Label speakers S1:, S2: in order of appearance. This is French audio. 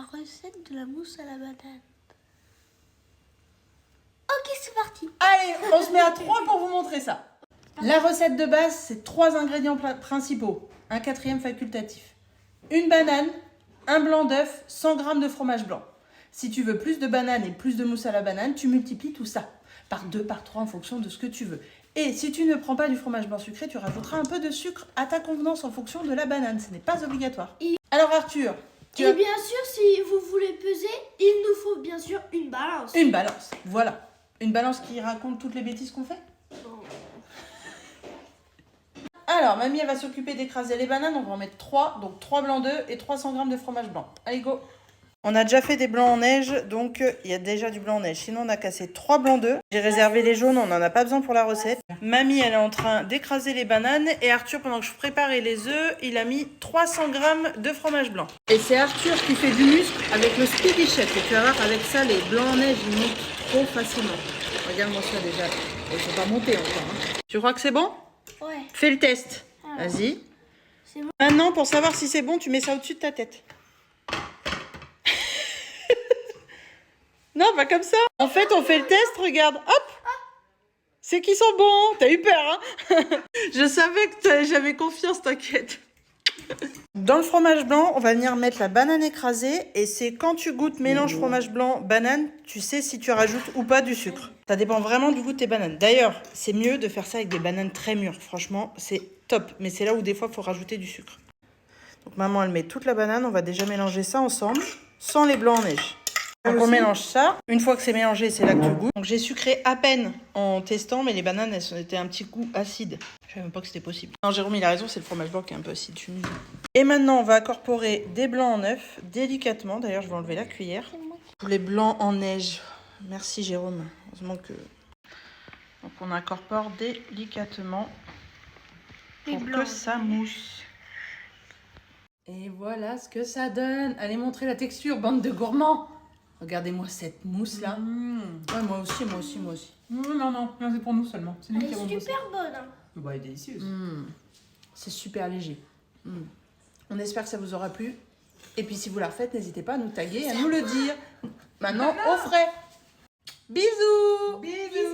S1: la recette de la mousse à la banane. Ok, c'est parti.
S2: Allez, on se met à 3 pour vous montrer ça. La recette de base, c'est 3 ingrédients principaux. Un 4e facultatif. Une banane, un blanc d'œuf, 100 g de fromage blanc. Si tu veux plus de banane et plus de mousse à la banane, tu multiplies tout ça par 2, par 3 en fonction de ce que tu veux. Et si tu ne prends pas du fromage blanc sucré, tu rajouteras un peu de sucre à ta convenance en fonction de la banane. Ce n'est pas obligatoire. Alors Arthur,
S1: Et bien sûr, si vous voulez peser, il nous faut bien sûr une balance.
S2: une balance, voilà. Une balance qui raconte toutes les bêtises qu'on fait. Alors, mamie, elle va s'occuper d'écraser les bananes. On va en mettre 3. Donc, 3 blancs d'œufs et 300 g de fromage blanc. Allez, go. On a déjà fait des blancs en neige. Donc, il y a déjà du blanc en neige. Sinon, on a cassé 3 blancs d'œufs. J'ai réservé les jaunes. On n'en a pas besoin pour la recette. Mamie, elle est en train d'écraser les bananes. Et Arthur, pendant que je préparais les œufs, il a mis 300 g de fromage blanc. Et c'est Arthur qui fait du muscle avec le Speedy Chef. Et tu vas voir, avec ça, les blancs en neige, ils montent trop facilement. Regarde-moi ça déjà. Ils sont pas montés encore. Hein. Tu crois que c'est bon ?
S1: Ouais.
S2: Fais le test.
S1: Alors,
S2: Vas-y.
S1: c'est bon.
S2: Maintenant, pour savoir si c'est bon, tu mets ça au-dessus de ta tête. Non, pas comme ça. En fait, on fait le test, regarde. Hop. C'est qu'ils sont bons. T'as eu peur, hein. Je savais que j'avais confiance, t'inquiète. Dans le fromage blanc, on va venir mettre la banane écrasée. Et c'est quand tu goûtes mélange fromage blanc, banane, tu sais si tu rajoutes ou pas du sucre. Ça dépend vraiment du goût de tes bananes. D'ailleurs, c'est mieux de faire ça avec des bananes très mûres. Franchement, c'est top. Mais c'est là où des fois, il faut rajouter du sucre. Donc maman, elle met toute la banane. On va déjà mélanger ça ensemble, sans les blancs en neige. Donc on mélange ça. Une fois que c'est mélangé, c'est là que tu goûtes. Donc j'ai sucré à peine en testant, mais les bananes, elles étaient un petit goût acide. Je savais même pas que c'était possible. Non, Jérôme, il a raison, c'est le fromage blanc qui est un peu acide. Et maintenant, on va incorporer des blancs en œuf délicatement. D'ailleurs, je vais enlever la cuillère. Pour les blancs en neige. Merci Jérôme. Heureusement que... Donc on incorpore délicatement pour que ça mousse. Et voilà ce que ça donne. Allez montrer la texture, bande de gourmands. Regardez-moi cette mousse là. Ouais, moi aussi.
S3: Non, c'est pour nous seulement. C'est nous
S1: Elle
S3: qui avons
S1: est
S3: bossé.
S1: super bonne. Hein.
S3: Bah, elle est délicieuse.
S2: C'est super léger. On espère que ça vous aura plu. Et puis si vous la refaites, n'hésitez pas à nous taguer, à nous le dire. Maintenant, au frais. Bisous.
S3: Bisous.